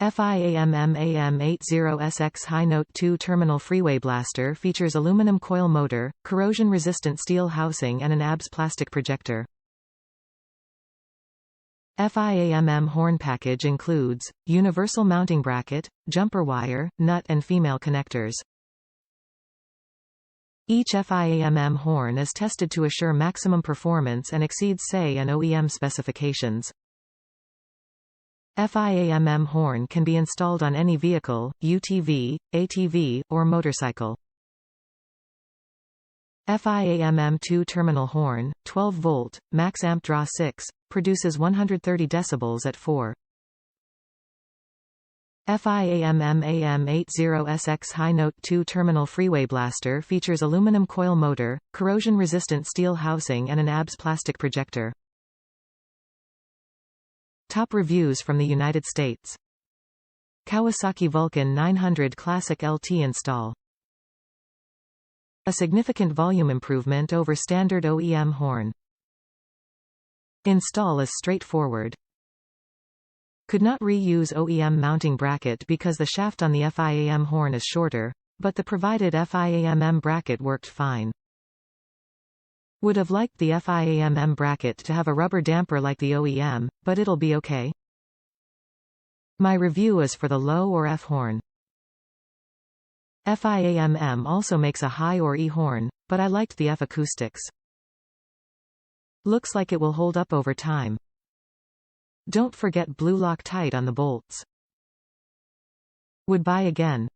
FIAMM AM80SX High Note 2 Terminal Freeway Blaster features aluminum coil motor, corrosion-resistant steel housing and an ABS plastic projector. FIAMM horn package includes universal mounting bracket, jumper wire, nut and female connectors. Each FIAMM horn is tested to assure maximum performance and exceeds SAE and OEM specifications. FIAMM horn can be installed on any vehicle, UTV, ATV, or motorcycle. FIAMM AM2 terminal horn, 12-volt, max amp draw 6, produces 130 decibels at 4. FIAMM AM80SX High Note 2 Terminal Freeway Blaster features aluminum coil motor, corrosion-resistant steel housing and an ABS plastic projector. Top reviews from the United States. Kawasaki Vulcan 900 Classic LT install. A significant volume improvement over standard OEM horn. Install is straightforward. Could not reuse OEM mounting bracket because the shaft on the FIAM horn is shorter, but the provided FIAMM bracket worked fine. Would have liked the FIAMM bracket to have a rubber damper like the OEM, but it'll be okay. My review is for the low or F horn. FIAMM also makes a high or E horn, but I liked the F acoustics. Looks like it will hold up over time. Don't forget blue Loctite on the bolts. Would buy again.